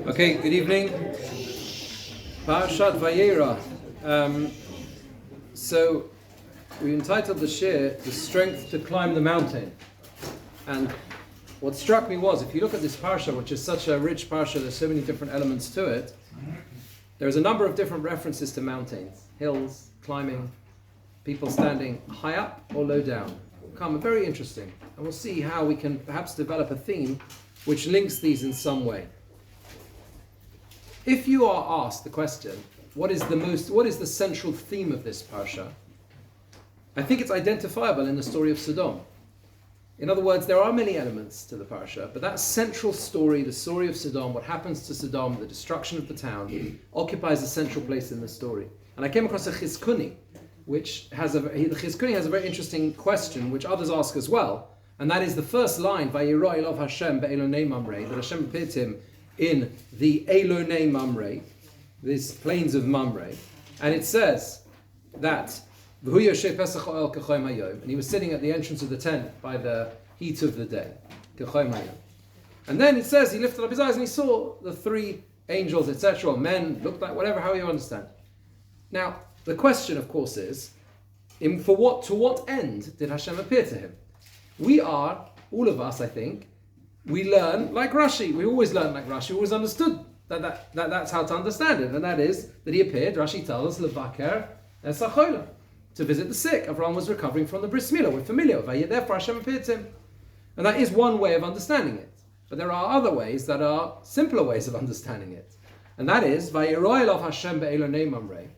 Okay, good evening. Parashat Vayera. So we entitled the shir, "The Strength to Climb the Mountain." And what struck me was, if you look at this parsha, which is such a rich parsha, there's so many different elements to it, there's a number of different references to mountains, hills, climbing, people standing high up or low down. Very interesting. And we'll see how we can perhaps develop a theme which links these in some way. If you are asked the question, what is the central theme of this parsha? I think it's identifiable in the story of Sodom. In other words, there are many elements to the parsha, but that central story, the story of Sodom, what happens to Sodom, the destruction of the town, occupies a central place in the story. And I came across a Chizkuni, the Chizkuni has a very interesting question, which others ask as well, and that is the first line, Vayera Elov Hashem be'elonei Mamre, that Hashem appeared to him in the Elonei Mamre, these plains of Mamre, and it says that and he was sitting at the entrance of the tent by the heat of the day. And then it says he lifted up his eyes and he saw the three angels, etc., or men, looked like whatever, how you understand. Now, the question, of course, is, to what end did Hashem appear to him? We are, all of us, I think, we learn like Rashi. We always learn like Rashi. We always understood that's how to understand it. And that is that he appeared, Rashi tells us, Levaker Esachola, to visit the sick. Avraham was recovering from the bris milah. We're familiar with it. Therefore Hashem appeared to him. And that is one way of understanding it. But there are other ways that are simpler ways of understanding it. And that is, Vayera Elov Hashem be'elonei Mamre,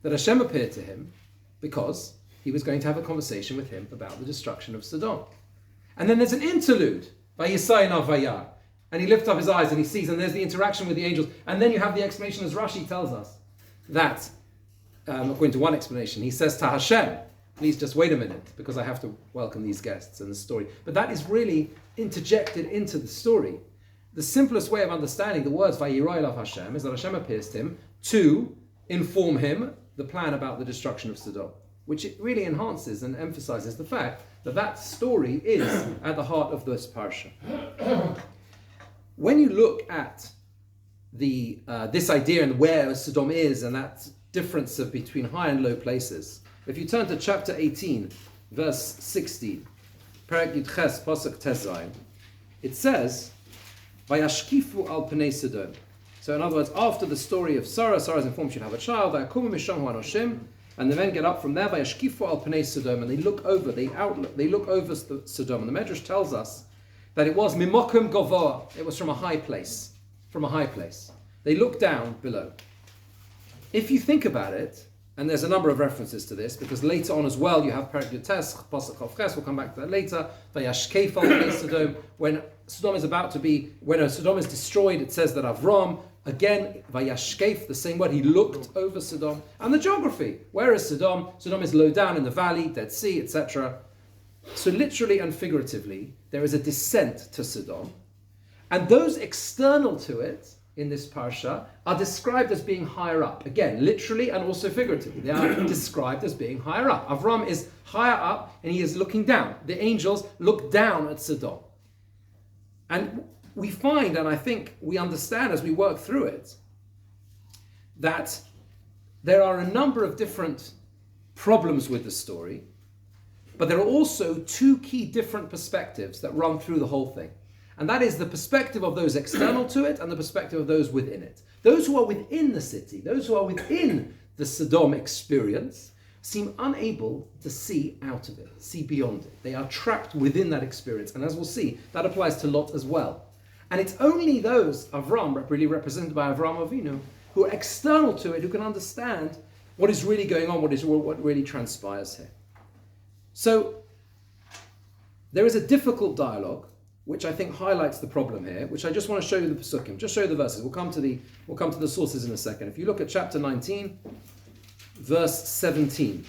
that Hashem appeared to him because he was going to have a conversation with him about the destruction of Sodom. And then there's an interlude, Vayisayinav Vayar, and he lifts up his eyes and he sees, and there's the interaction with the angels. And then you have the explanation, as Rashi tells us, that according to one explanation, he says to Hashem, please just wait a minute, because I have to welcome these guests and the story. But that is really interjected into the story. The simplest way of understanding the words Vayera Elov Hashem is that Hashem appears to him to inform him the plan about the destruction of Sodom, which it really enhances and emphasizes the fact that that story is at the heart of this parsha. When you look at this idea and where Sodom is and that difference between high and low places. If you turn to chapter 18, verse 16, Perek Yudches Pasuk Tezayin, it says, "Vayashkifu al pnei Sodom." So in other words, after the story of Sarah is informed she'd have a child, Vayakumu misham hu anoshim, and the men get up from there, Vayashkifu al pnei Sodom, and they look over Sodom. And the Medrash tells us that it was mimokum govoa. It was from a high place. They looked down below. If you think about it, and there's a number of references to this, because later on as well you have Perek Yutes, Pasuk Chavches, we'll come back to that later, Vayashkef al pnei Sodom, when Sodom is destroyed, it says that Avram, again, Vayashkef, the same word, he looked over Sodom. And the geography, where is Sodom? Sodom is low down in the valley, Dead Sea, etc. So literally and figuratively, there is a descent to Sodom, and those external to it, in this parsha, are described as being higher up. Again, literally and also figuratively. They are described as being higher up. Avram is higher up and he is looking down. The angels look down at Sodom. And we find, and I think we understand as we work through it, that there are a number of different problems with the story, but there are also two key different perspectives that run through the whole thing. And that is the perspective of those external to it and the perspective of those within it. Those who are within the city, those who are within the Sodom experience, seem unable to see out of it, see beyond it. They are trapped within that experience. And as we'll see, that applies to Lot as well. And it's only those, Avram, really represented by Avram Avinu, who are external to it, who can understand what is really going on, what really transpires here. So, there is a difficult dialogue, which I think highlights the problem here, which I just want to show you the Pesukim, just show you the verses. We'll come to the sources in a second. If you look at chapter 19, verse 17.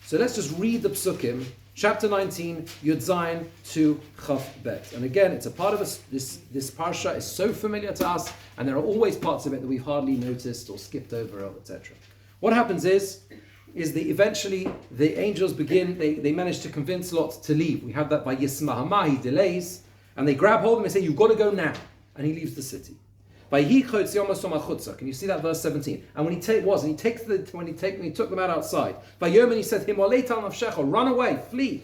So let's just read the Pesukim, chapter 19, Yud Zayin to Chaf Bet. And again, it's a part of this parsha is so familiar to us, and there are always parts of it that we've hardly noticed or skipped over, etc. What happens is, is that eventually the angels they manage to convince Lot to leave. We have that by Yismahama, he delays, and they grab hold of him and say, you've got to go now. And he leaves the city. Can you see that verse 17? And when he took them out outside, he said to him, run away, flee.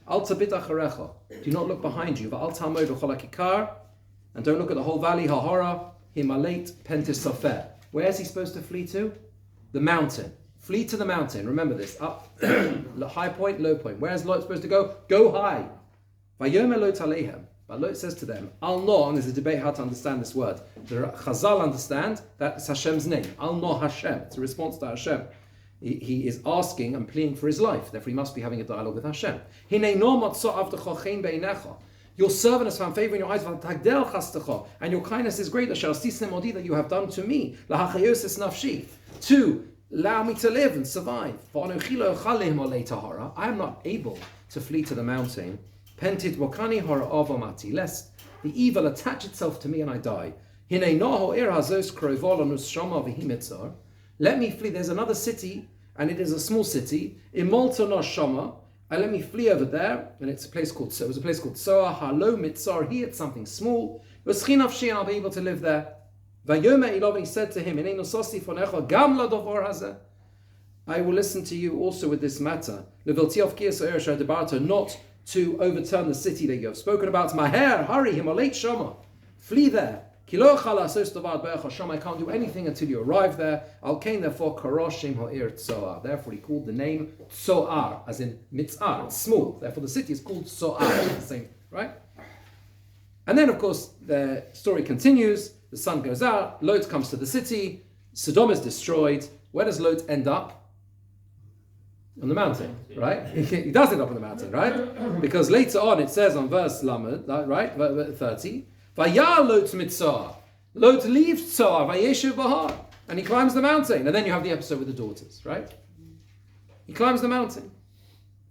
Do not look behind you. And don't look at the whole valley. Where is he supposed to flee to? The mountain. Flee to the mountain. Remember this. Up, high point, low point. Where is Lot supposed to go? Go high. But Lot says to them, Al-No, and there's a debate how to understand this word. The Chazal understand that it's Hashem's name. Al-No Hashem. It's a response to Hashem. He is asking and pleading for his life. Therefore, he must be having a dialogue with Hashem. Your servant has found favor in your eyes, and your kindness is great. That you have done to me. To allow me to live and survive. I am not able to flee to the mountain. Lest the evil attach itself to me and I die. Let me flee. There's another city, and it is a small city. And let me flee over there. And it's a place called Soa. Halo Mitzar. It's something small. And I'll be able to live there. And he said to him, I will listen to you also with this matter. Not to overturn the city that you have spoken about. Maher, hurry, Himalate Shama. Flee there. I can't do anything until you arrive there. Therefore, therefore he called the name Tzoar, as in Mitzar. It's small. Therefore the city is called Tzoar. The same, right? And then, of course, the story continues. The sun goes out. Lot comes to the city. Sodom is destroyed. Where does Lot end up? On the mountain, right? He does end up on the mountain, right? Because later on it says on verse Lamed, right, 30, Vayar Lot Mitzar. Lot leaves Tzar, Vayeshev Bahar, and he climbs the mountain. And then you have the episode with the daughters, right? He climbs the mountain.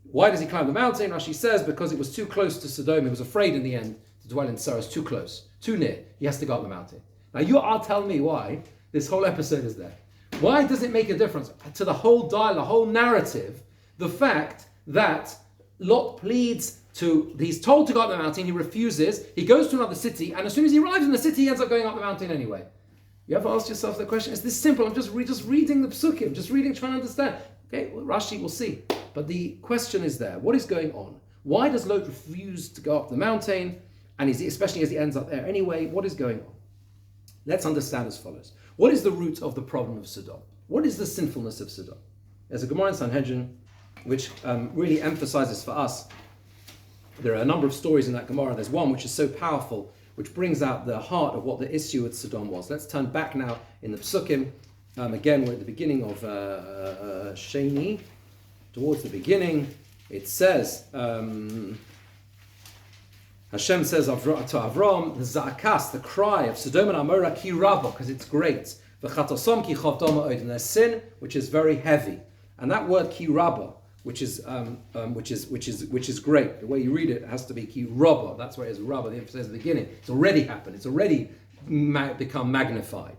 Why does he climb the mountain? Rashi says because it was too close to Sodom. He was afraid in the end to dwell in Tzar. It's too close, too near. He has to go up the mountain. Now you are telling me why this whole episode is there. Why does it make a difference to the whole dialogue, the whole narrative, the fact that Lot pleads he's told to go up the mountain, he refuses, he goes to another city, and as soon as he arrives in the city, he ends up going up the mountain anyway. You ever ask yourself the question, is this simple? I'm just reading the psukim, trying to understand. Okay, well, Rashi will see. But the question is there, what is going on? Why does Lot refuse to go up the mountain? And especially as he ends up there anyway, what is going on? Let's understand as follows. What is the root of the problem of Sodom? What is the sinfulness of Sodom? There's a Gemara in Sanhedrin which really emphasizes for us. There are a number of stories in that Gemara. There's one which is so powerful, which brings out the heart of what the issue with Sodom was. Let's turn back now in the Psukim. Again, we're at the beginning of Sheni. Towards the beginning, it says, Hashem says to Avram, the Za'akas, the cry of Sodom and Amorah ki rabo, because it's great. V'chatosom ki chavdom ha'od, and their sin, which is very heavy. And that word ki rabo, which is great. The way you read it has to be ki rabba. That's where it is rabba. The emphasis at the beginning. It's already happened. It's already become magnified.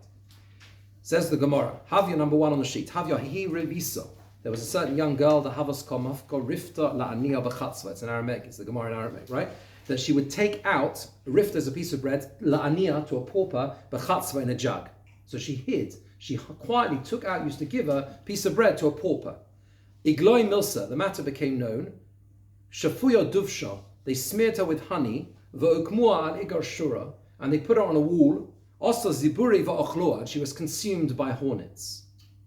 Says the Gemara. Havya number 1 on the sheet. Havya hi reviso. There was a certain young girl, the havas komafko rifta la'aniya b'chatzva. It's in Aramaic. It's the Gemara in Aramaic, right? That she would take out rifta as a piece of bread la'aniya to a pauper b'chatzva in a jug. So she hid. She quietly took out, used to give a piece of bread to a pauper. Igloi milsa, the matter became known. Shafuya duvsha, they smeared her with honey. V'okmua al igar shura, and they put her on a wall. Osa ziburi va'ochlua, and she was consumed by hornets,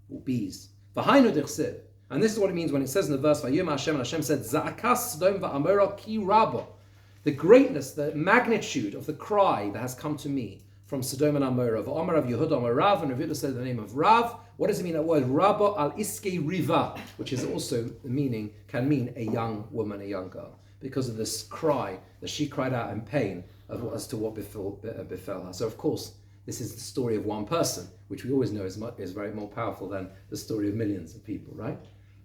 or bees. V'hainu dichsev, and this is what it means when it says in the verse, Vayom Hashem, and Hashem said, Za'akas Sodom va'amorah ki rabba. The greatness, the magnitude of the cry that has come to me from Sodom and Amorah. V'amar of Yehuda Amar Rav, and Rav Yehuda said the name of Rav. What does it mean, that word? Rabba al iske riva, which is also can mean a young woman, a young girl, because of this cry that she cried out in pain as to what befell her. So of course, this is the story of one person, which we always know is very more powerful than the story of millions of people, right?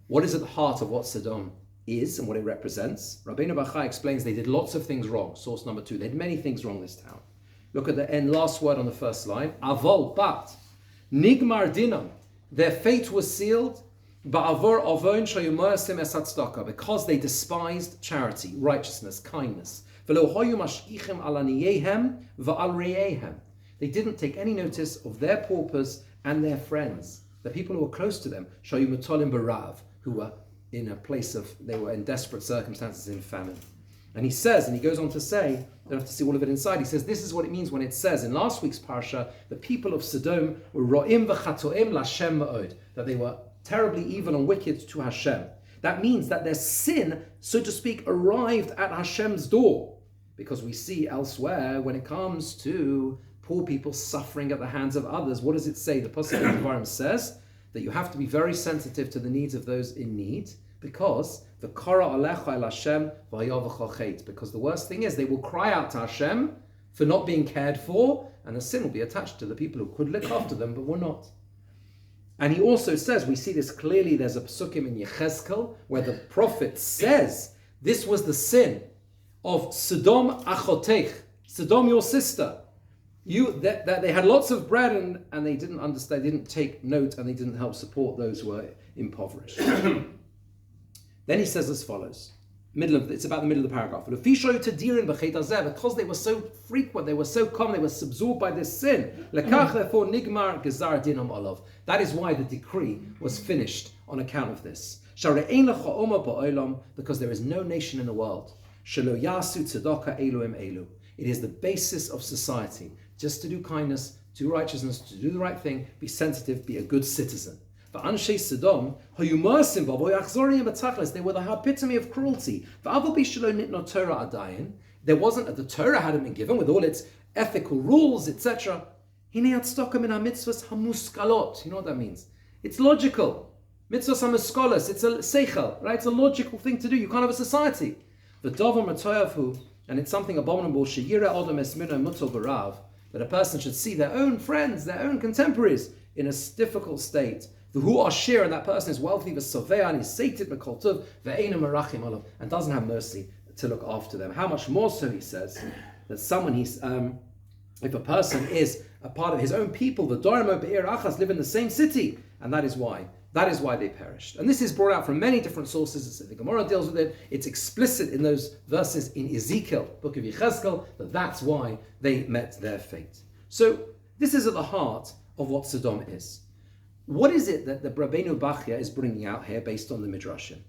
What is at the heart of what Sodom is and what it represents? Rabbeinu Bachai explains they did lots of things wrong. Source number 2, they did many things wrong, this town. Look at the end, last word on the first line. Avol, but. Nigmar dinam. Their fate was sealed. Because they despised charity, righteousness, kindness. They didn't take any notice of their paupers and their friends, the people who were close to them, who were in a place of, they were in desperate circumstances in famine. And he says, and he goes on to say, don't have to see all of it inside, he says, this is what it means when it says in last week's parsha, the people of Sodom were ro'im v'chatoim l'Hashem ma'od, that they were terribly evil and wicked to Hashem. That means that their sin, so to speak, arrived at Hashem's door. Because we see elsewhere, when it comes to poor people suffering at the hands of others, what does it say? The Pasuk in Vayera says that you have to be very sensitive to the needs of those in need, because the Kara alecha el Hashem v'yavachachet. Because the worst thing is they will cry out to Hashem for not being cared for, and the sin will be attached to the people who could look after them but were not. And he also says, we see this clearly, there's a psukim in Yechezkel where the prophet says this was the sin of Sodom achotech, Sodom your sister. That they had lots of bread and they didn't understand, they didn't take note, and they didn't help support those who were impoverished. Then he says as follows, it's about the middle of the paragraph. Because they were so frequent, they were so common, they were absorbed by this sin. Therefore, nigmar gezar dinam olav. That is why the decree was finished on account of this. Because there is no nation in the world. It is the basis of society. Just to do kindness, do righteousness, to do the right thing, be sensitive, be a good citizen. But Anshe Sodom, they were the epitome of cruelty. There wasn't, the Torah hadn't been given with all its ethical rules, etc. You know what that means? It's logical. Mitzvahs hamuskalos, it's a seichel, right? It's a logical thing to do. You can't have a society. The Dover Matoyavu, and it's something abominable, that a person should see their own friends, their own contemporaries in a difficult state. Who are shir, and that person is wealthy, and is sated and doesn't have mercy to look after them. How much more so, he says, that if a person is a part of his own people, the Dorimo Be'ir Achas live in the same city, and that is why they perished. And this is brought out from many different sources. The Gemara deals with it. It's explicit in those verses in Ezekiel, book of Yechezkel, that's why they met their fate. So this is at the heart of what Sodom is. What is it that the Rabbeinu Bachya is bringing out here based on the Midrashim?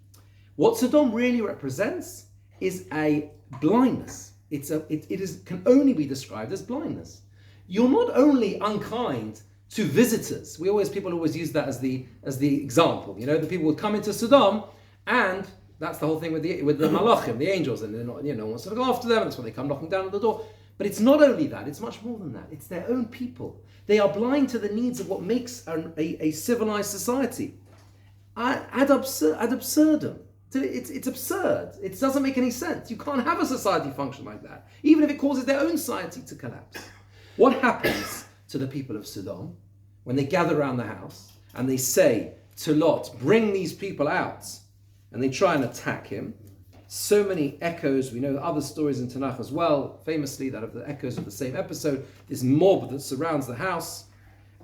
What Sodom really represents is a blindness. It can only be described as blindness. You're not only unkind to visitors. People always use that as the example. You know, the people would come into Sodom, and that's the whole thing with the malachim, the angels, and they're not, no one wants to look after them. That's when they come knocking down at the door. But it's not only that; it's much more than that. It's their own people. They are blind to the needs of what makes a civilized society. Ad absurdum. It's absurd. It doesn't make any sense. You can't have a society function like that, even if it causes their own society to collapse. What happens to the people of Sodom when they gather around the house and they say to Lot, bring these people out, and they try and attack him? So many echoes. We know other stories in Tanakh as well, famously, that of the echoes of the same episode. This mob that surrounds the house,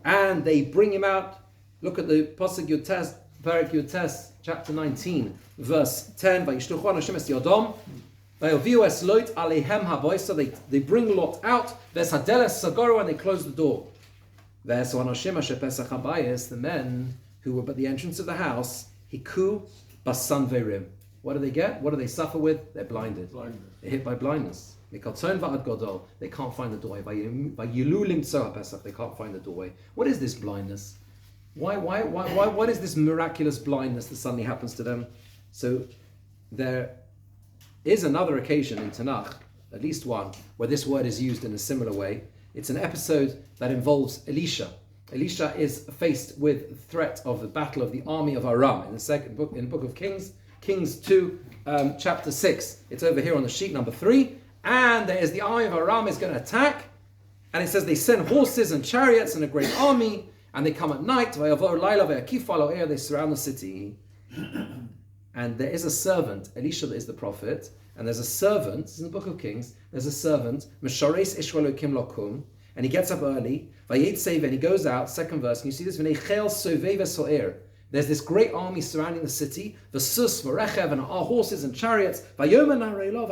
and they bring him out. Look at the Pasuk Yutes, Parak Yutes, chapter 19, verse 10. So they bring Lot out, and they close the door. The men who were at the entrance of the house, hiku basan verim. What do they get? What do they suffer with? They're blinded. They're hit by blindness. They can't find the doorway. They can't find the doorway. What is this blindness? Why? What is this miraculous blindness that suddenly happens to them? So there is another occasion in Tanakh, at least one, where this word is used in a similar way. It's an episode that involves Elisha. Elisha is faced with the threat of the battle of the army of Aram in the book of Kings 2, chapter 6. It's over here on the sheet number 3. And there is the army of Aram is going to attack. And it says they send horses and chariots and a great army. And they come at night. They surround the city. And there is a servant, Elisha is the prophet. And there's a servant, this is in the book of Kings, there's a servant, and he gets up early, and he goes out, second verse, and you see this, There's this great army surrounding the city. V'sus, v'rechev, and our horses and chariots. Vayomer na'arei lo,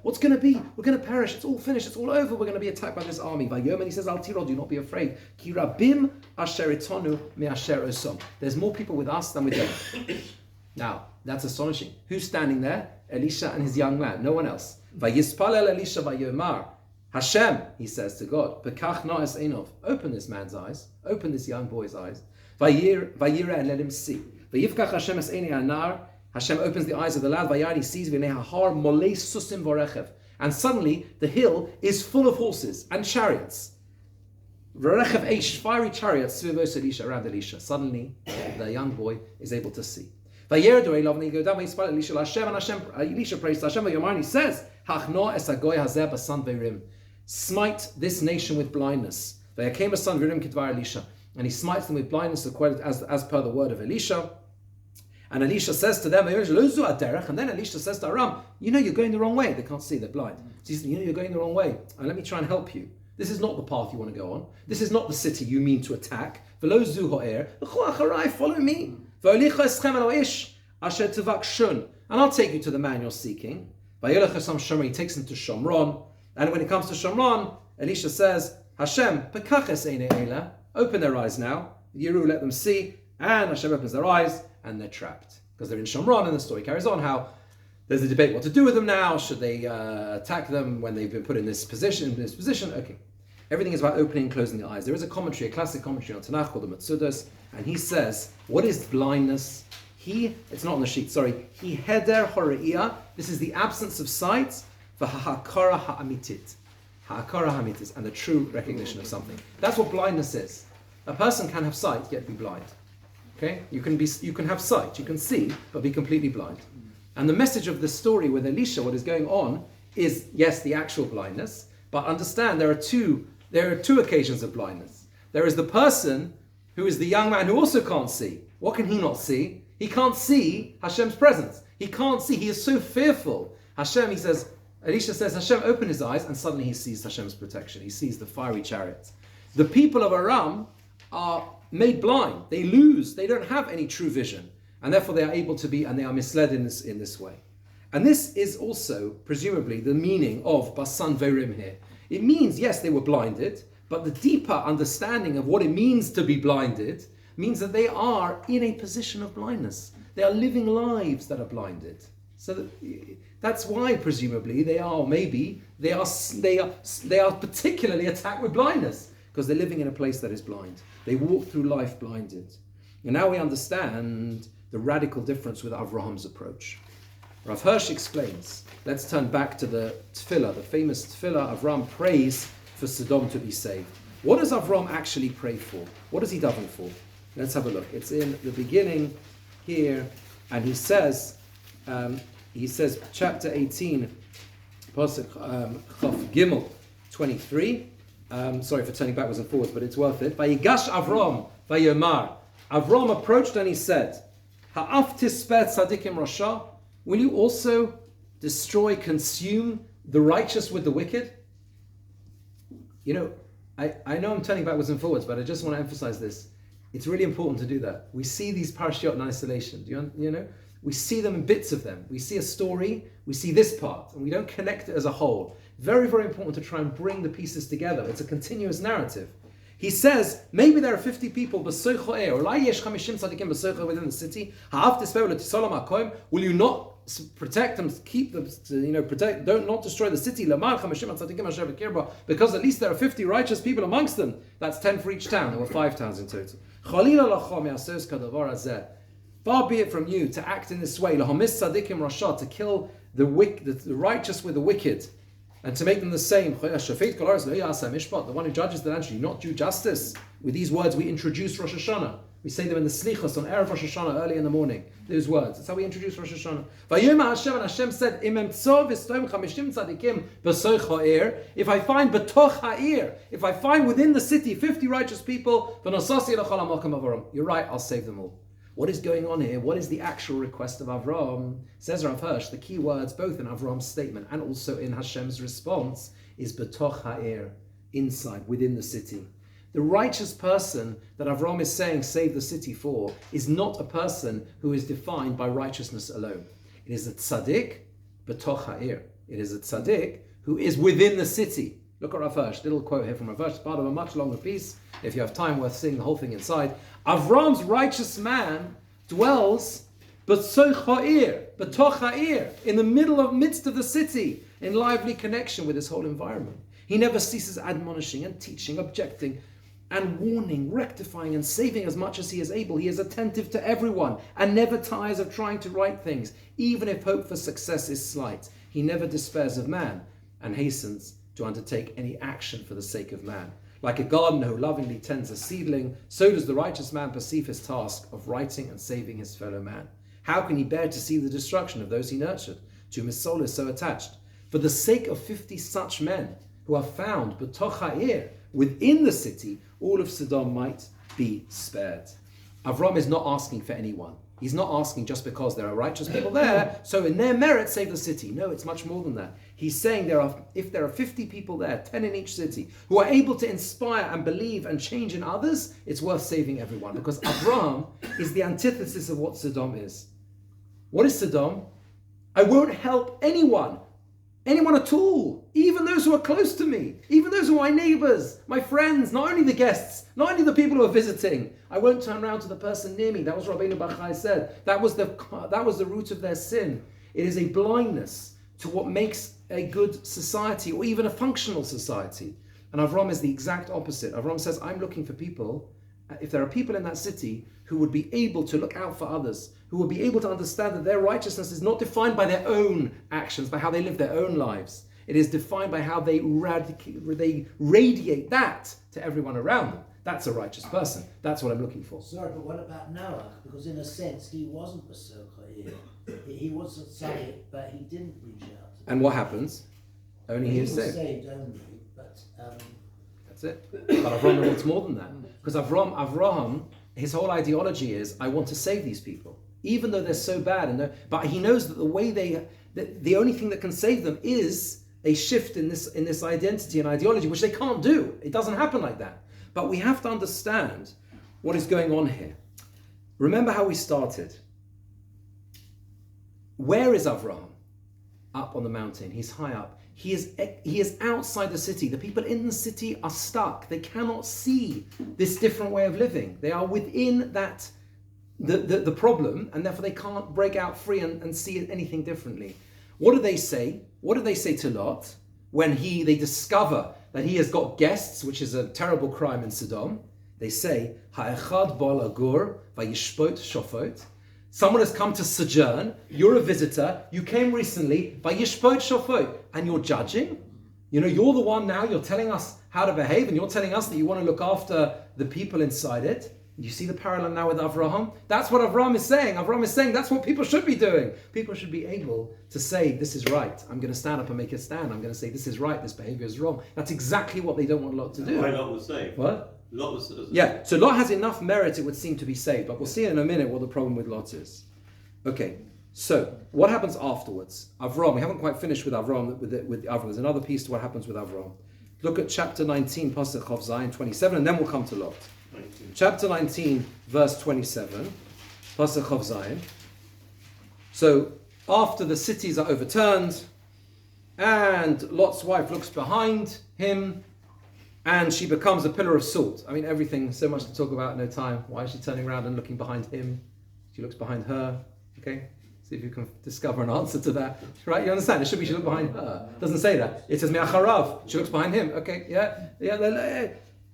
what's going to be? We're going to perish. It's all finished. It's all over. We're going to be attacked by this army. Vayomer, he says, Al tiro, do not be afraid. Ki rabim asher itonu me'asher osom. There's more people with us than with them. Now, that's astonishing. Who's standing there? Elisha and his young man. No one else. Vayispalel Elisha vayomar. Hashem, he says to God, Bekach na'es einov. Open this man's eyes. Open this young boy's eyes. Vayira, and let him see. Vayivkach Hashem es einei anar. Hashem opens the eyes of the lad. Vayari sees v'nei hahar molei susim v'rechev. And suddenly the hill is full of horses and chariots. V'rechev eish, fiery chariots svivos Elisha, around Elisha. Suddenly the young boy is able to see. Vayera do elav, and he goes down. Vayispael Elisha Hashem, and Hashem, Elisha prays to Hashem. Vayomar, he says, Hachno es hagoy hazeh basan veirim. Smite this nation with blindness. Vayakem basan veirim kidvar Elisha, and he smites them with blindness as per the word of Elisha. And Elisha says to them, and then Elisha says to Aram, you know you're going the wrong way. They can't see, they're blind. So he says, you know you're going the wrong way. And let me try and help you. This is not the path you want to go on. This is not the city you mean to attack. Follow me. And I'll take you to the man you're seeking. He takes him to Shomron. And when it comes to Shomron, Elisha says, Hashem, open their eyes now. Yeru, let them see. And Hashem opens their eyes, and they're trapped. Because they're in Shomron, and the story carries on how there's a debate what to do with them now. Should they attack them when they've been put in this position? Okay. Everything is about opening and closing the eyes. There is a commentary, a classic commentary on Tanakh called the Matsudas, and he says, what is blindness? It's not on the sheet, sorry. He heder hora'iyah. This is the absence of sight for ha'akara ha'amitit. Ha'akara ha'amitit, and the true recognition of something. That's what blindness is. A person can have sight, yet be blind. Okay? You can have sight, you can see, but be completely blind. And the message of the story with Elisha, what is going on, is, yes, the actual blindness, but understand there are two occasions of blindness. There is the person who is the young man who also can't see. What can he not see? He can't see Hashem's presence. He can't see. He is so fearful. Elisha says, Hashem, open his eyes, and suddenly he sees Hashem's protection. He sees the fiery chariots. The people of Aram are made blind. They lose. They don't have any true vision. And therefore they are able to be, and they are misled in this way. And this is also, presumably, the meaning of Basan Verim here. It means, yes, they were blinded, but the deeper understanding of what it means to be blinded means that they are in a position of blindness. They are living lives that are blinded. So that's why, presumably, they are particularly attacked with blindness, because they're living in a place that is blind. They walk through life blinded. And now we understand the radical difference with Avraham's approach. Rav Hirsch explains. Let's turn back to the tefillah, the famous tefillah. Avram prays for Sodom to be saved. What does Avram actually pray for? What does he daven for? Let's have a look. It's in the beginning here, and he says, chapter 18, Pasuk Chaf Gimel 23. Sorry for turning backwards and forwards, but it's worth it. Vayigash Avram vayomar. Avram approached and he said, Ha'af tispeh tzadikim rasha. Will you also consume the righteous with the wicked? You know, I know I'm turning backwards and forwards, but I just want to emphasize this. It's really important to do that. We see these parashiyot in isolation. You know? We see them in bits of them. We see a story, we see this part, and we don't connect it as a whole. Very, very important to try and bring the pieces together. It's a continuous narrative. He says, maybe there are 50 people within the city. Will you not protect them, keep them, protect, not destroy the city? Because at least there are 50 righteous people amongst them. That's 10 for each town. There were 5 towns in total. Far be it from you to act in this way, to kill the righteous with the wicked, and to make them the same. The one who judges the land, should you not do justice? With these words we introduce Rosh Hashanah. We say them in the Slichos on Erev Rosh Hashanah early in the morning. Those words. That's how we introduce Rosh Hashanah. Vayoma Hashem, and Hashem said, if I find betoch ha'ir, if I find within the city 50 righteous people, you're right, I'll save them all. What is going on here? What is the actual request of Avram? Says Rav Hirsch, the key words both in Avram's statement and also in Hashem's response is betoch ha'ir, inside, within the city. The righteous person that Avram is saying save the city for is not a person who is defined by righteousness alone. It is a tzaddik b'toch ha'ir. It is a tzaddik who is within the city. Look at Rav Hirsch, little quote here from Rav Hirsch, part of a much longer piece. If you have time, worth seeing the whole thing inside. Avram's righteous man dwells b'toch ha'ir, in the midst of the city, in lively connection with his whole environment. He never ceases admonishing and teaching, objecting and warning, rectifying and saving as much as he is able. He is attentive to everyone and never tires of trying to right things, even if hope for success is slight. He never despairs of man and hastens to undertake any action for the sake of man. Like a gardener who lovingly tends a seedling, so does the righteous man perceive his task of righting and saving his fellow man. How can he bear to see the destruction of those he nurtured, to whom his soul is so attached? For the sake of 50 such men who are found b'toch ha'ir, within the city, all of Sodom might be spared. Avram is not asking for anyone. He's not asking just because there are righteous people there, so in their merit save the city. No, it's much more than that. He's saying if there are 50 people there, 10 in each city, who are able to inspire and believe and change in others, it's worth saving everyone. Because Avram is the antithesis of what Sodom is. What is Sodom? I won't help anyone at all, even those who are close to me, even those who are my neighbors, my friends, not only the guests, not only the people who are visiting. I won't turn around to the person near me. That was Rabbeinu Bachai said. That was the root of their sin. It is a blindness to what makes a good society or even a functional society. And Avram is the exact opposite. Avram says, I'm looking for people, if there are people in that city who would be able to look out for others, who would be able to understand that their righteousness is not defined by their own actions, by how they live their own lives. It is defined by how they radiate that to everyone around them. That's a righteous person. That's what I'm looking for. Sorry, but what about Noah? Because in a sense, he wasn't Basocha. He was a tzaddik, but he didn't reach out to them. And what happens? Only he is saved. Saved only, but... That's it. But Avraham wants more than that. Because Avraham, his whole ideology is, I want to save these people. Even though they're so bad. But he knows that the only thing that can save them is a shift in this identity and ideology, which they can't do. It doesn't happen like that. But we have to understand what is going on here. Remember how we started. Where is Avraham? Up on the mountain. He's high up. He is outside the city. The people in the city are stuck. They cannot see this different way of living. They are within that the problem, and therefore they can't break out free and see anything differently. What do they say? What do they say to Lot when they discover that he has got guests, which is a terrible crime in Sodom? They say, Ha'echad ba'al agur vayishpot shofot. Someone has come to sojourn. You're a visitor. You came recently. Vayishpot shofot, and you're judging. You're the one now. You're telling us how to behave, and you're telling us that you want to look after the people inside it. You see the parallel now with Avraham? That's what Avraham is saying. Avraham is saying that's what people should be doing. People should be able to say, this is right. I'm going to stand up and make a stand. I'm going to say, this is right. This behavior is wrong. That's exactly what they don't want Lot to do. Why Lot was saved? What? Lot was yeah, so Lot has enough merit, it would seem, to be saved. But we'll see in a minute what the problem with Lot is. Okay, so what happens afterwards? Avraham, we haven't quite finished with Avraham. With Avraham. There's another piece to what happens with Avraham. Look at chapter 19, Pasuk Chav Zayin 27, and then we'll come to Lot. 19. Chapter 19, verse 27, Pasuk Chav Zayin. So, after the cities are overturned, and Lot's wife looks behind him, and she becomes a pillar of salt. I mean, everything, so much to talk about, no time. Why is she turning around and looking behind him? She looks behind her. Okay? See if you can discover an answer to that. Right? You understand? It should be she looked behind her. It doesn't say that. It says, Me'acharav. She looks behind him. Okay? Yeah?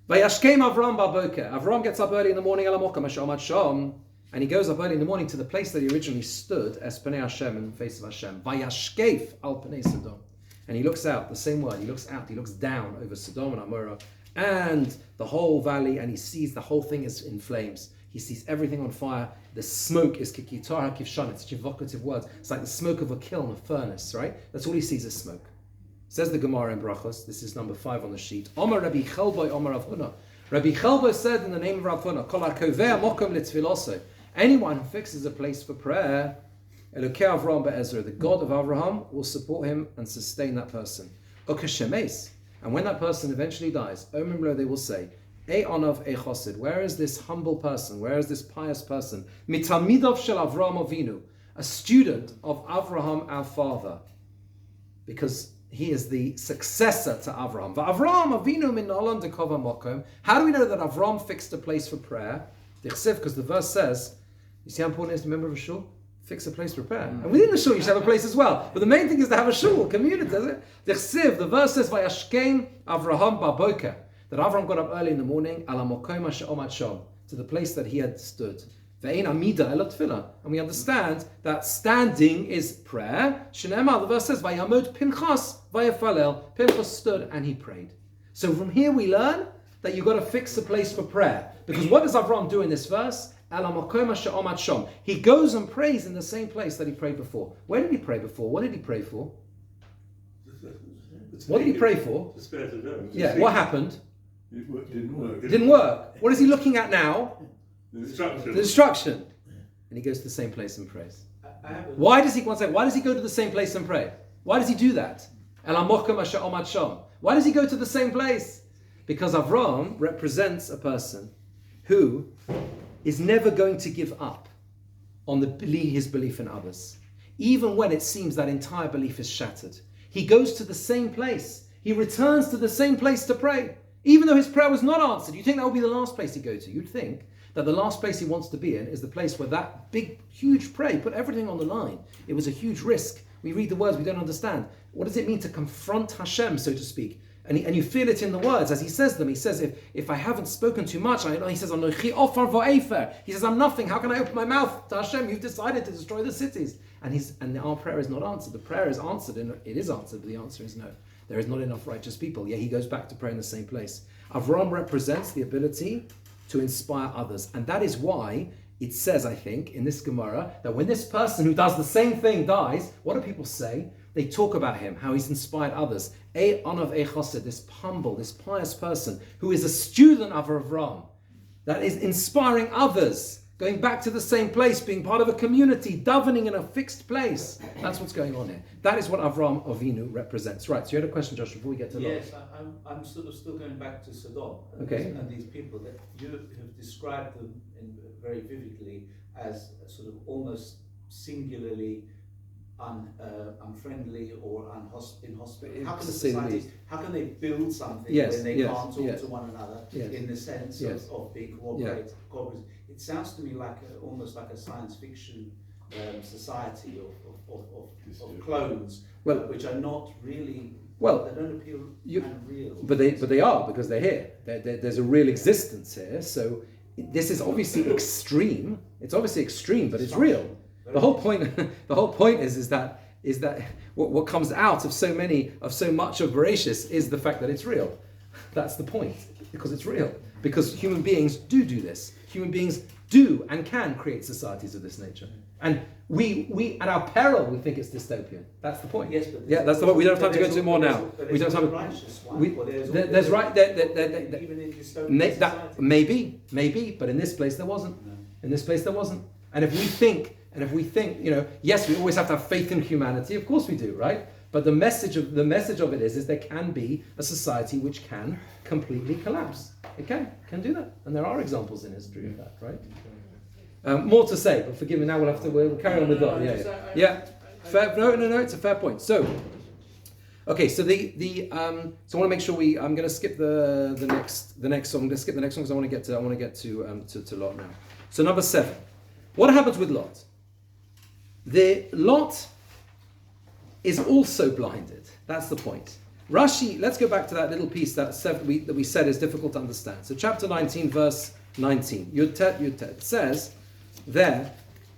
Vayashkem Avram ba'boker. Avram gets up early in the morning, and he goes up early in the morning to the place that he originally stood, es pnei Hashem, in the face of Hashem. Vayashkef al pnei Sodom. And he looks out, the same word, he looks down over Sodom and Amorah and the whole valley, and he sees the whole thing is in flames. He sees everything on fire. The smoke is kikitar hakivshan. It's such evocative words. It's like the smoke of a kiln, a furnace, right? That's all he sees is smoke. Says the Gemara in Brachos, this is number 5 on the sheet. Omar Rabbi Chelboy, Omar Rav Huna. Rabbi Chelboy said in the name of Rav Huna, Kol hakoveh mokom litzviloso. Anyone who fixes a place for prayer, Elokei Avraham be'ezra, the God of Avraham will support him and sustain that person. Ukashemes. And when that person eventually dies, Omimlo, they will say, E'onav Echosid. Where is this humble person? Where is this pious person? Mitamidov shel Avraham Avinu, a student of Avraham our father, because he is the successor to Avraham. Avraham Avinu min Nolan dekova mokom. How do we know that Avraham fixed a place for prayer? Because the verse says, you see how important it is to remember a shul? Fix a place for prayer. And within the shul you should have a place as well. But the main thing is to have a shul, community, does it? The verse says, Vayashkem Avraham baboker, that Avraham got up early in the morning, ala mokom asher omad sham, to the place that he had stood. Ve'ein amida ela tefillah. And we understand that standing is prayer. Shneimar, the verse says, Vayamod Pinchas vayafalel. Pinchas stood and he prayed. So from here we learn that you've got to fix a place for prayer. Because what does Avraham do in this verse? He goes and prays in the same place that he prayed before. Where did he pray before? What did he pray for? What did he pray for? Yeah, what happened? It didn't work. It didn't work. What is he looking at now? The destruction. The destruction. And he goes to the same place and prays. Why does he go to the same place and pray? Why does he do that? Why does he go to the same place? Because Avraham represents a person who is never going to give up on his belief in others. Even when it seems that entire belief is shattered. He goes to the same place. He returns to the same place to pray. Even though his prayer was not answered. You think that would be the last place he'd go to. You'd think that the last place he wants to be in is the place where that big, huge prayer, put everything on the line. It was a huge risk. We read the words, we don't understand. What does it mean to confront Hashem, so to speak? And you feel it in the words as he says them. He says, if I haven't spoken too much, he says, he says, I'm nothing. How can I open my mouth to Hashem? You've decided to destroy the cities. And our prayer is not answered. The prayer is answered, and it is answered, but the answer is no. There is not enough righteous people. Yeah, he goes back to pray in the same place. Avraham represents the ability to inspire others. And that is why it says, I think, in this Gemara, that when this person who does the same thing dies, what do people say? They talk about him, how he's inspired others. This humble, this pious person who is a student of Avraham, that is inspiring others, going back to the same place, being part of a community, davening in a fixed place. That's what's going on here. That is what Avraham Avinu represents. Right, so you had a question, Josh, before we get to Lot. Yes, I'm sort of still going back to Sodom. Okay. And these people that you have described them very vividly as sort of almost singularly unfriendly or inhospitable. How can they build something when they can't talk to one another in the sense of being cooperative? It sounds to me like almost like a science fiction society of clones, which are not really. Well, they don't appeal and real. But they are, because they're here. There's a real existence here. So this is obviously extreme. It's obviously extreme, but it's real. The whole point is that what comes out of so much of Bereshis is the fact that it's real. That's the point, because it's real. Because human beings do this. Human beings do and can create societies of this nature. And we at our peril, we think it's dystopian. That's the point. Yes, but that's the point. We don't have time to go into it more now. We don't have time. There's right there. Even in dystopian society. Maybe, but in this place there wasn't. No. In this place there wasn't. And if we think, yes, we always have to have faith in humanity. Of course we do, right? But the message of it is there can be a society which can completely collapse. It can do that, and there are examples in history of that, right? More to say, but forgive me. Now we'll carry on with that. Fair, no. It's a fair point. So, okay. So so I want to make sure I'm going to skip the next song. I'm going to skip the next song because I want to get to Lot now. So number 7. What happens with Lot? The Lot is also blinded. That's the point. Rashi, let's go back to that little piece that we said is difficult to understand. So chapter 19, verse 19. Yud Tet says there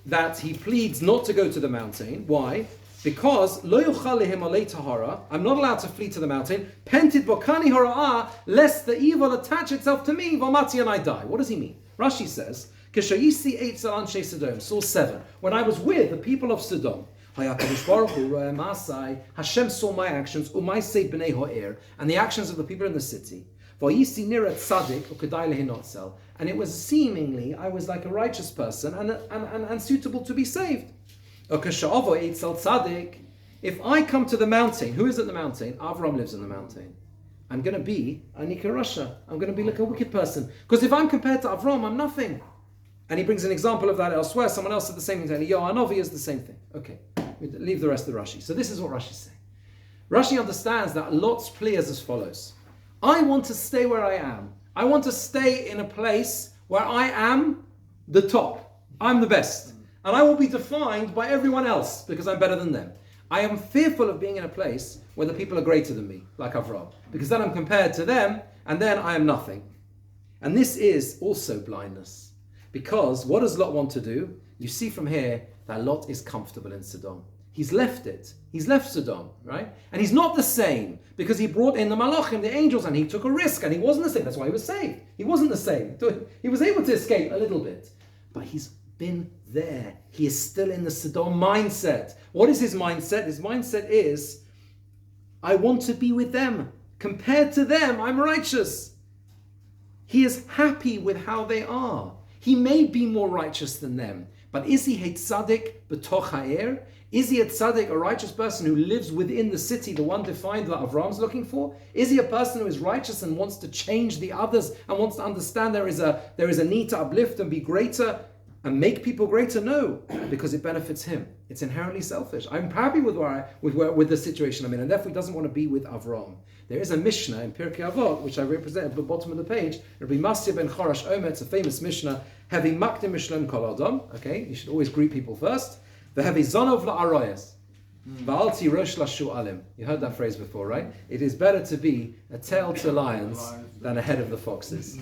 that he pleads not to go to the mountain. Why? Because lo yochal lehem alei tahara, I'm not allowed to flee to the mountain. Pentit bokani hara'ah, lest the evil attach itself to me, v'mati, and I die. What does he mean? Rashi says, Keshayisi eit zal anshe Sodom, Source 7. When I was with the people of Sodom, Hashem saw my actions, umaisei b'nei ha'er, and the actions of the people in the city. And it was seemingly, I was like a righteous person and suitable to be saved. If I come to the mountain, who is at the mountain? Avram lives in the mountain. I'm going to be a Nika Rasha. I'm going to be like a wicked person. Because if I'm compared to Avram, I'm nothing. And he brings an example of that elsewhere. Someone else said the same thing. Yohanovi is the same thing. Okay, we leave the rest of the Rashi. So this is what Rashi's saying. Rashi understands that Lot's plea is as follows. I want to stay where I am. I want to stay in a place where I am the top. I'm the best. And I will be defined by everyone else because I'm better than them. I am fearful of being in a place where the people are greater than me, like Avram. Because then I'm compared to them, and then I am nothing. And this is also blindness. Because what does Lot want to do? You see from here that Lot is comfortable in Sodom. He's left it. He's left Sodom, right? And he's not the same because he brought in the Malachim, the angels, and he took a risk and he wasn't the same. That's why he was saved. He wasn't the same. He was able to escape a little bit. But he's been there. He is still in the Sodom mindset. What is his mindset? His mindset is, I want to be with them. Compared to them, I'm righteous. He is happy with how they are. He may be more righteous than them. But is he a tzaddik b'toch ha'er? Is he a tzaddik, a righteous person who lives within the city, the one defined that Avram's looking for? Is he a person who is righteous and wants to change the others and wants to understand there is a need to uplift and be greater and make people greater? No, because it benefits him. It's inherently selfish. I'm happy with the situation I'm in, and therefore he doesn't want to be with Avram. There is a Mishnah in Pirkei Avot, which I represent at the bottom of the page. Rabbi Masya ben Chorash Omer, it's a famous Mishnah. Having makdim Mishlem kol adam. Okay, you should always greet people first. The heavy zonov la'aroyas. Va'alti rosh lashu'alim. You heard that phrase before, right? It is better to be a tail to lions than a head of the foxes.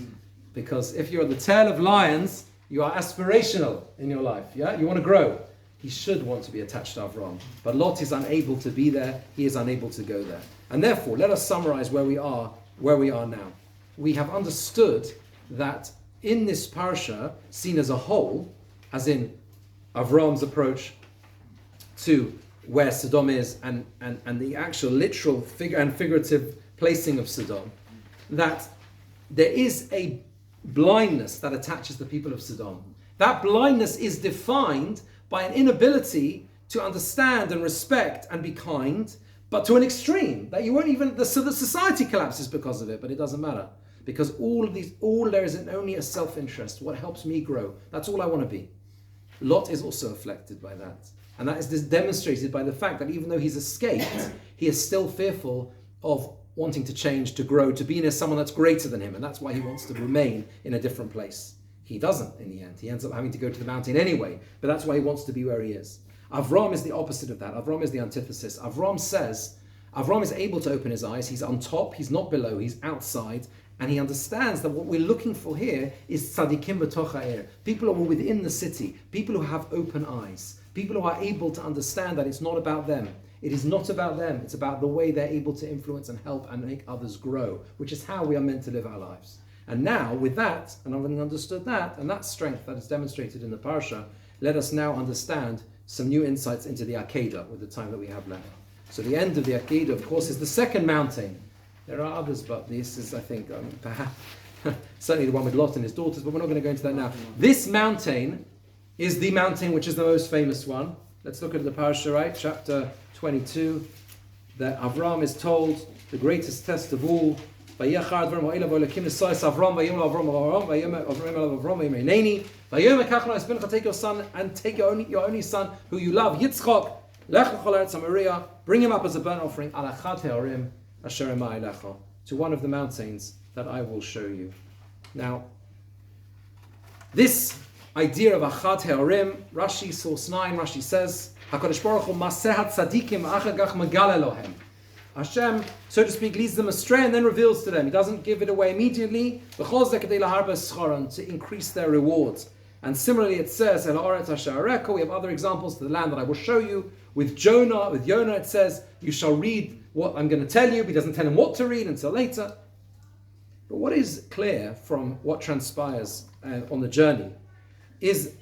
Because if you're the tail of lions, you are aspirational in your life, yeah? You want to grow. He should want to be attached to Avram. But Lot is unable to be there. He is unable to go there. And therefore, let us summarize where we are now. We have understood that in this parsha, seen as a whole, as in Avram's approach to where Sodom is and the actual literal figure and figurative placing of Sodom, that there is a blindness that attaches the people of Sodom. That blindness is defined by an inability to understand and respect and be kind, but to an extreme that you won't even, so the society collapses because of it, but it doesn't matter. Because there is only a self-interest. What helps me grow? That's all I want to be. Lot is also afflicted by that. And that is demonstrated by the fact that even though he's escaped, he is still fearful of wanting to change, to grow, to be near someone that's greater than him. And that's why he wants to remain in a different place. He doesn't in the end. He ends up having to go to the mountain anyway. But that's why he wants to be where he is. Avram is the opposite of that. Avram is the antithesis. Avram is able to open his eyes. He's on top. He's not below. He's outside. And he understands that what we're looking for here is tzadikim b'toch ha'er. People who are within the city. People who have open eyes. People who are able to understand that it's not about them. It is not about them. It's about the way they're able to influence and help and make others grow, which is how we are meant to live our lives. And now, with that, and having understood that, and that strength that is demonstrated in the parsha, let us now understand some new insights into the Akedah with the time that we have left. So the end of the Akedah, of course, is the second mountain. There are others, but this is, I think, perhaps certainly the one with Lot and his daughters, but we're not going to go into that now. This mountain is the mountain which is the most famous one. Let's look at the parsha, right? Chapter 22, that Avram is told, the greatest test of all, take your son and take your only son who you love, Yitzchak, bring him up as a burnt offering to one of the mountains that I will show you. Now, this idea of Achat He'orim, Rashi, source 9, Rashi says, HaKadosh Baruch Hu Masehat Tzadikim Achagach Megal Elohem. Hashem, so to speak, leads them astray and then reveals to them. He doesn't give it away immediately, to increase their rewards. And similarly it says, we have other examples to the land that I will show you. With Jonah, it says, you shall read what I'm going to tell you, but he doesn't tell him what to read until later. But what is clear from what transpires on the journey is,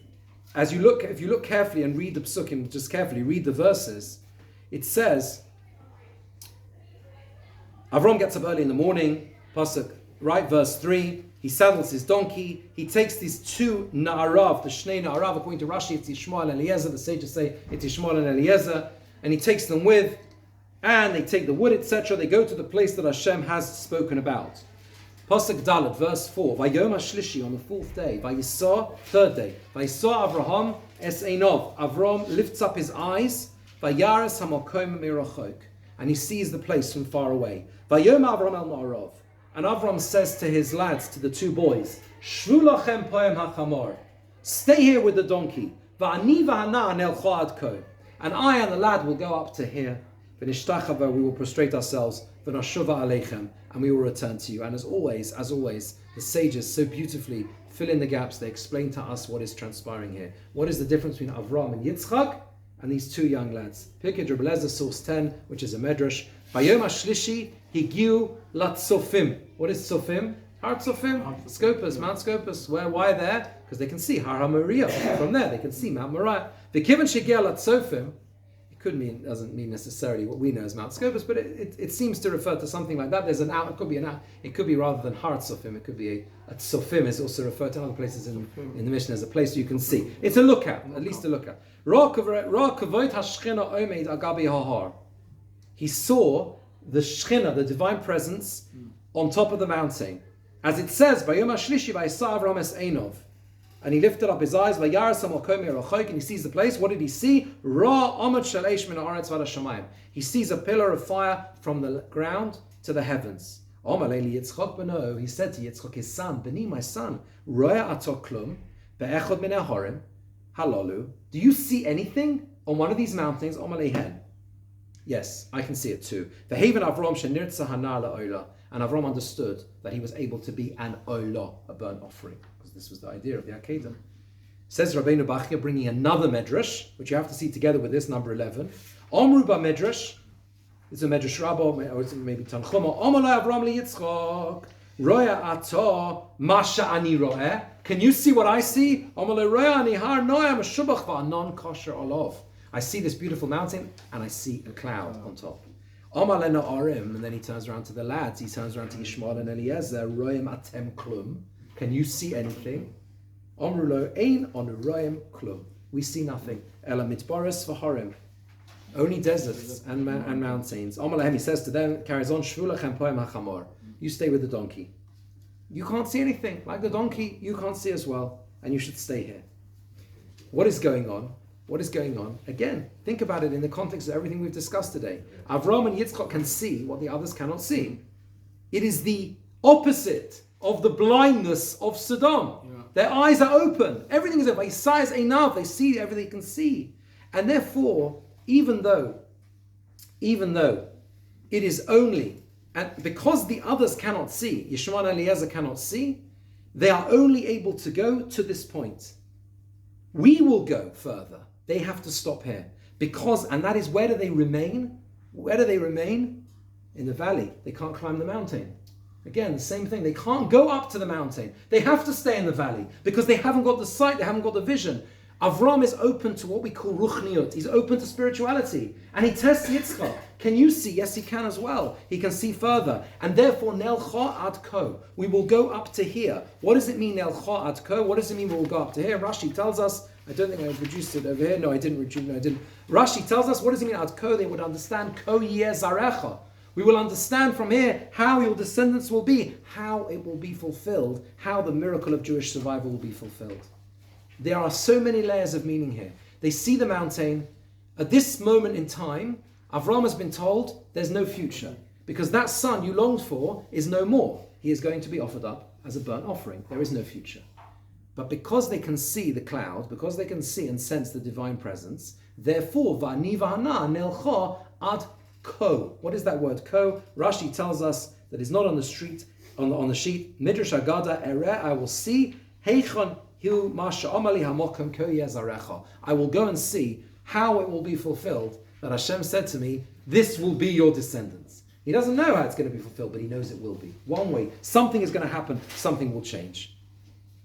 if you look carefully and read the psukim, just carefully read the verses, it says, Avram gets up early in the morning, pasuk, right, verse 3, he saddles his donkey, he takes these two na'arav, the shnei na'arav, according to Rashi, it's Ishmael and Eliezer, the sages say it's Ishmael and Eliezer, and he takes them with, and they take the wood, etc. They go to the place that Hashem has spoken about. Pasuk Dalet, verse 4. Vayom HaShlishi, on the 4th day. Vayisah, 3rd day. Vayisah Avraham es Einov. Avram lifts up his eyes. Vayaras hamakom mirachok. And he sees the place from far away. Vayom Avram el Ma'arav. And Avram says to his lads, to the 2 boys, Shvu lachem poem hachamor. Stay here with the donkey. Va'ani va'ana nelcha ad ko. And I and the lad will go up to here. V'nishtachava, we will prostrate ourselves. V'nashuva aleichem, and we will return to you. And as always, the sages so beautifully fill in the gaps. They explain to us what is transpiring here. What is the difference between Avram and Yitzchak and these 2 young lads? Pirkei Rebbe Lezer, source 10, which is a medrash. Vayom HaShlishi higiu latzofim. What is tzofim? Har Tzofim, Scopus, Mount Scopus. Why there? Because they can see Har HaMoriah. From there, they can see Mount Moriah. V'kiven shegiah latzofim. Doesn't mean necessarily what we know as Mount Scopus, but it seems to refer to something like that. There's an out. It could be an out. It could be rather than Har Tzofim. It could be a Tzofim is also referred to in other places in the Mishnah as a place you can see. It's a lookout, at least a lookout. He saw the Shechina, the divine presence, on top of the mountain, as it says, "Vayom HaShlishi vayisah Avram es Einov." And he lifted up his eyes, and he sees the place. What did he see? He sees a pillar of fire from the ground to the heavens. He said to Yitzchak, his son, Beni, my son, do you see anything on one of these mountains? Yes, I can see it too. And Avram understood that he was able to be an olah, a burnt offering. This was the idea of the Akedah. Says Rabbeinu Bachya, bringing another medrash, which you have to see together with this, number 11. Omru ba medrash. It's a medrash rabba, or it's maybe Tanchuma. Omalei Avram li Yitzchak. Roya ato masha ani roeh. Can you see what I see? Omalei roya ani har noam shubach va'anon kosher olav. I see this beautiful mountain, and I see a cloud on top. Omalei na'arim, and then he turns around to the lads. He turns around to Yishmael and Eliezer. Royim atem klum. Can you see anything? Omrulo ein onuroim klum. We see nothing. Ela mitbaris v'harim. Only deserts and mountains. Omalahem, he says to them, carries on, Shvu lachem poem hachamor. You stay with the donkey. You can't see anything. Like the donkey, you can't see as well. And you should stay here. What is going on? What is going on? Again, think about it in the context of everything we've discussed today. Avram and Yitzchak can see what the others cannot see. It is the opposite of the blindness of Sodom. Yeah. Their eyes are open. Everything is open. Size enough. They see everything they can see. And therefore, even though it is only, and because the others cannot see, Yishmael and Eliezer cannot see, they are only able to go to this point. We will go further. They have to stop here. And that is, where do they remain? Where do they remain? In the valley. They can't climb the mountain. Again, the same thing. They can't go up to the mountain. They have to stay in the valley because they haven't got the sight, they haven't got the vision. Avram is open to what we call ruchniut. He's open to spirituality. And he tests Yitzchak. Can you see? Yes, he can as well. He can see further. And therefore, nelcha ad ko. We will go up to here. What does it mean, nelcha ad ko? What does it mean we will go up to here? Rashi tells us, I don't think I produced it over here. No, I didn't. Rashi tells us, what does it mean ad ko? They would understand ko yeh zarecha. We will understand from here how your descendants will be, how it will be fulfilled, how the miracle of Jewish survival will be fulfilled. There are so many layers of meaning here. They see the mountain. At this moment in time, Avram has been told there's no future, because that son you longed for is no more. He is going to be offered up as a burnt offering. There is no future. But because they can see the cloud, because they can see and sense the divine presence, therefore, va'ani v'hana nelcha ad ko. What is that word ko? Rashi tells us that it's not on the street, on the sheet. Midrash Agada ereh, I will see. Heichon hu masha amali hamokem ko yezarecha. I will go and see how it will be fulfilled that Hashem said to me, this will be your descendants. He doesn't know how it's going to be fulfilled, but he knows it will be. One way, something is going to happen, something will change.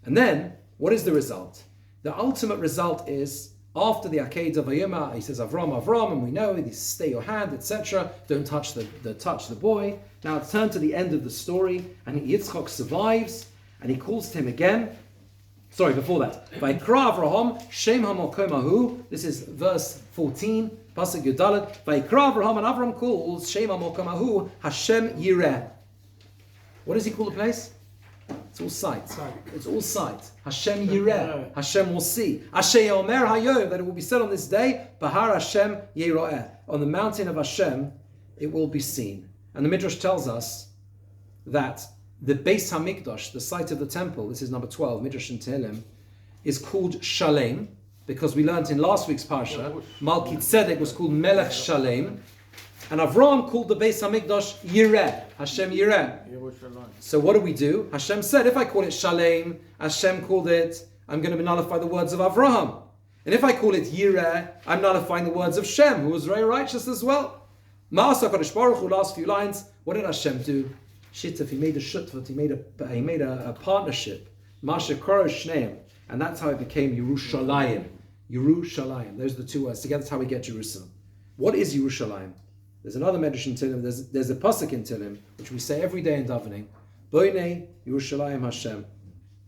And then, what is the result? The ultimate result is, after the Akedah Vayera, he says, Avram, and we know, he says, stay your hand, etc. Don't touch the boy. Now turn to the end of the story, and Yitzchak survives, and he calls to him again. Sorry, before that. Vayikra Avraham Shem HaMokomahu. This is verse 14. Pasuk Yudalet. Vayikra Avraham, and Avraham calls Shem HaMokomahu Hashem Yireh. What does he call the place? It's all sight. It's all sight. Hashem Yireh. Hashem will see. Asher Omer Hayom, that it will be said on this day, Bahar Hashem Yeroeh. On the mountain of Hashem, it will be seen. And the Midrash tells us that the Beis HaMikdash, the site of the temple, this is number 12, Midrash and Tehillim, is called Shalem, because we learned in last week's parsha, Malki Tzedek was called Melech Shalem, and Avram called the Beis HaMikdash Yireh, Hashem Yireh. So what do? Hashem said, if I call it Shalem, Hashem called it, I'm going to nullify the words of Avraham. And if I call it Yireh, I'm nullifying the words of Shem, who was very righteous as well. Ma'asa Kadosh Baruch Hu, last few lines, what did Hashem do? Shittif, he made a shutfut, he made a partnership. Masha Korosh Shneim, and that's how it became Yerushalayim. Yerushalayim. Those are the two words together. That's how we get Jerusalem. What is Yerushalayim? There's another medrash in Tehillim. There's a pasuk in Tehillim which we say every day in davening. Boinei Yerushalayim Hashem.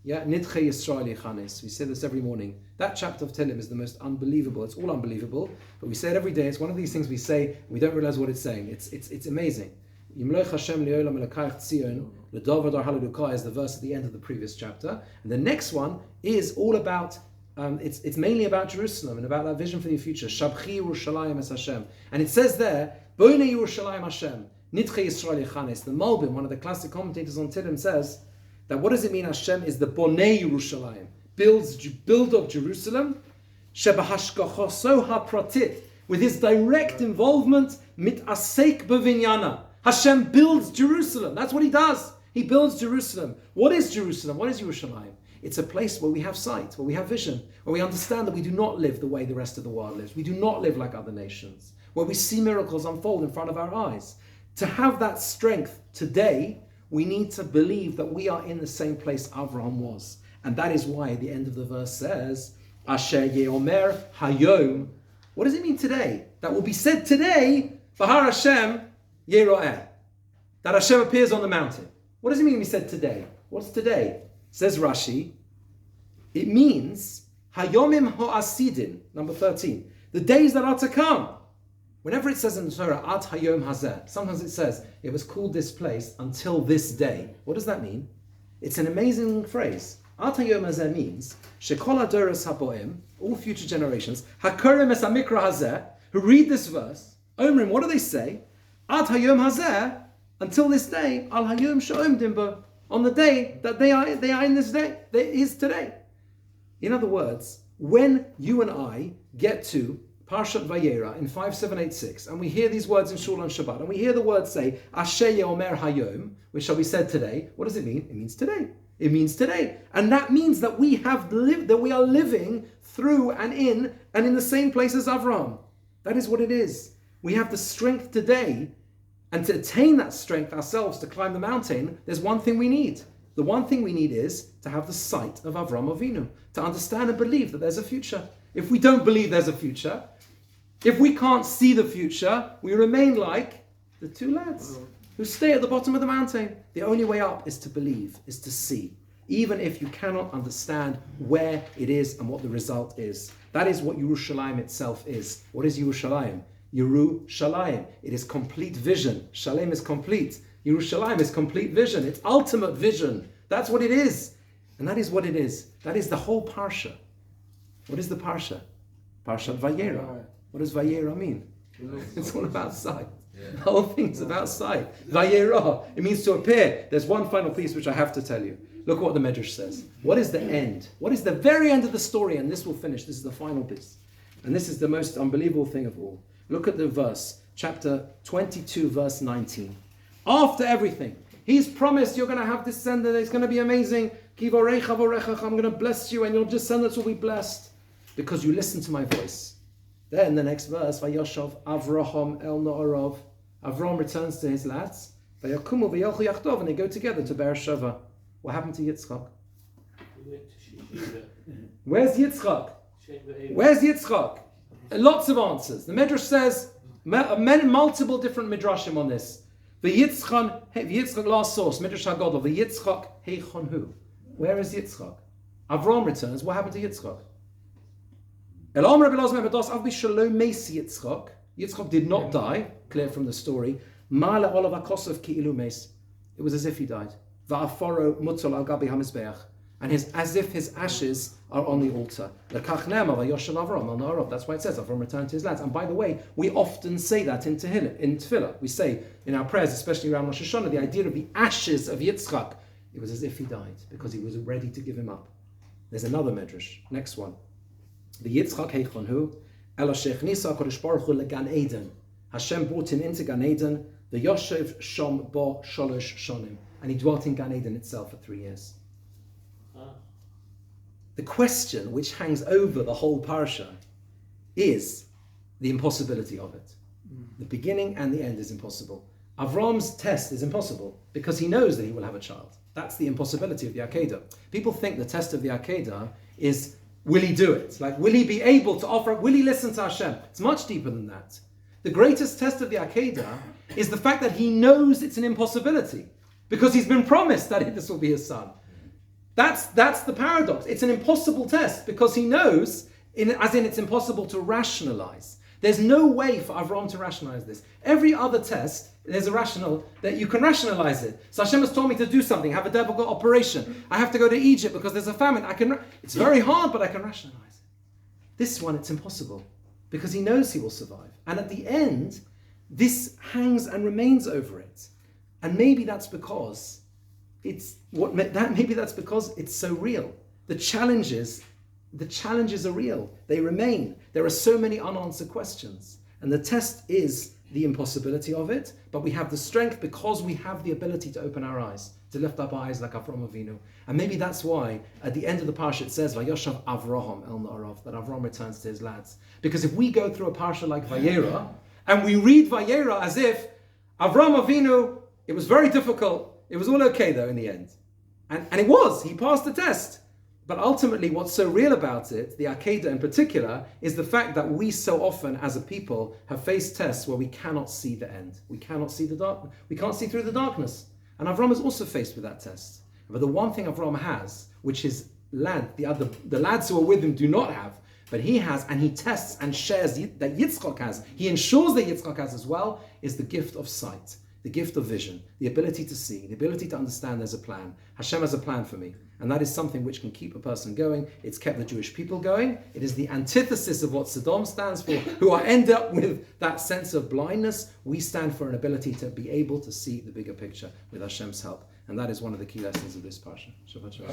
Yeah, Nidche Yisrael Yechanes. We say this every morning. That chapter of Tehillim is the most unbelievable. It's all unbelievable, but we say it every day. It's one of these things we say and we don't realize what it's saying. It's amazing. Yimloch Hashem li'olam elokayach tzion l'davar dar halelukah is the verse at the end of the previous chapter, and the next one is all about. It's mainly about Jerusalem and about that vision for the future. Shabchi Yerushalayim es Hashem, and it says there, Boinei Yerushalayim Hashem, Nidche Yisrael Yechanes. The Malbim, one of the classic commentators on Tehillim, says that what does it mean? Hashem is the Bonei Yerushalayim, build of Jerusalem, Shebahashgachoso hapratit, with his direct involvement, mit asek bevinyana. Hashem builds Jerusalem. That's what he does. He builds Jerusalem. What is Jerusalem? What is Yerushalayim? It's a place where we have sight, where we have vision, where we understand that we do not live the way the rest of the world lives. We do not live like other nations, where we see miracles unfold in front of our eyes. To have that strength today, we need to believe that we are in the same place Avraham was. And that is why the end of the verse says, Asher Yeomer Hayom. What does it mean today? That will be said today, Bahar Hashem Yeroeh, that Hashem appears on the mountain. What does it mean we said today? What's today? Says Rashi, it means Hayomim Ho'asidin, number 13, the days that are to come. Whenever it says in the Torah, At Hayom Hazeh, sometimes it says, it was called this place until this day. What does that mean? It's an amazing phrase. At Hayom Hazeh means, Shekol Adoros Haboim, all future generations, Hakorem Es HaMikra Hazeh, who read this verse, Omrim, what do they say? Ad Hayom Hazeh, until this day, Al Hayom Sha'om Dimbo, on the day that they are in this day, that is today. In other words, when you and I get to Parshat Vayera in 5786, and we hear these words in Shul on Shabbat, and we hear the words say, Asher Yeomer Hayom, which shall be said today, what does it mean? It means today. It means today. And that means that we have lived, that we are living through and in the same place as Avraham. That is what it is. We have the strength today. And to attain that strength ourselves to climb the mountain, there's one thing we need. The one thing we need is to have the sight of Avraham Avinu, to understand and believe that there's a future. If we don't believe there's a future, if we can't see the future, we remain like the two lads who stay at the bottom of the mountain. The only way up is to believe, is to see, even if you cannot understand where it is and what the result is. That is what Yerushalayim itself is. What is Yerushalayim? Yerushalayim. It is complete vision. Shalem is complete. Yerushalayim is complete vision. It's ultimate vision. That's what it is. And that is what it is. That is the whole parsha. What is the parsha? Parshat Vayera. What does Vayera mean? It's all about sight. The whole thing's about sight. Vayera. It means to appear. There's one final piece which I have to tell you. Look what the Medrash says. What is the end? What is the very end of the story? And this will finish. This is the final piece. And this is the most unbelievable thing of all. Look at the verse, chapter 22, verse 19. After everything, he's promised you're going to have descendants, it's going to be amazing. I'm going to bless you and your descendants will be blessed because you listen to my voice. Then the next verse, Vayoshav Avraham el No'arav. Avraham returns to his lads. Vayakumu v'yelchu yachdav, and they go together to Beersheba. What happened to Yitzchak? Where's Yitzchak? Where's Yitzchak? Lots of answers. The Midrash says multiple different midrashim on this. V'Yitzchak, last source, Midrash HaGadol, V'Yitzchak heichon hu. Where is Yitzchak? Avram returns. What happened to Yitzchak? Yitzchak did not die, clear from the story. It was as if he died. And as if his ashes are on the altar. That's why it says Avram returned to his lads. And by the way, we often say that in Tefillah. We say in our prayers, especially around Rosh Hashanah, the idea of the ashes of Yitzchak. It was as if he died because he was ready to give him up. There's another medrash. Next one. The Yitzchak heichon hu, ela shechnisa HaKadosh Baruch Hu legan Eden. Hashem brought him into Gan Eden. The Yoshev Shom Bo Sholosh Shonim. And he dwelt in Gan Eden itself for 3 years. The question which hangs over the whole parsha is the impossibility of it. The beginning and the end is impossible. Avram's test is impossible because he knows that he will have a child. That's the impossibility of the Akedah. People think the test of the Akedah is, will he do it? Like, will he be able to offer, will he listen to Hashem? It's much deeper than that. The greatest test of the Akedah is the fact that he knows it's an impossibility because he's been promised that this will be his son. That's the paradox. It's an impossible test because he knows, as in it's impossible to rationalize. There's no way for Avram to rationalize this. Every other test, there's a rational, that you can rationalize it. So Hashem has told me to do something, have a difficult operation. I have to go to Egypt because there's a famine. It's very hard, but I can rationalize it. This one, it's impossible because he knows he will survive. And at the end, this hangs and remains over it. And maybe that's because it's so real. The challenges are real. They remain. There are so many unanswered questions. And the test is the impossibility of it, but we have the strength because we have the ability to open our eyes, to lift up our eyes like Avram Avinu. And maybe that's why at the end of the parsha it says, Vayoshav Avraham el Na'arav, that Avram returns to his lads. Because if we go through a parsha like Vayera, and we read Vayera as if Avram Avinu, it was very difficult, it was all okay though in the end. And it was, he passed the test. But ultimately what's so real about it, the Akedah in particular, is the fact that we so often as a people have faced tests where we cannot see the end. We cannot see the dark. We can't see through the darkness. And Avram is also faced with that test. But the one thing Avram has, which his lad, the lads who are with him do not have, but he has, and he tests and shares that Yitzchak has, he ensures that Yitzchak has as well, is the gift of sight. The gift of vision, the ability to see, the ability to understand there's a plan. Hashem has a plan for me. And that is something which can keep a person going. It's kept the Jewish people going. It is the antithesis of what Sodom stands for, who end up with that sense of blindness. We stand for an ability to be able to see the bigger picture with Hashem's help. And that is one of the key lessons of this parsha. Shabbat shalom.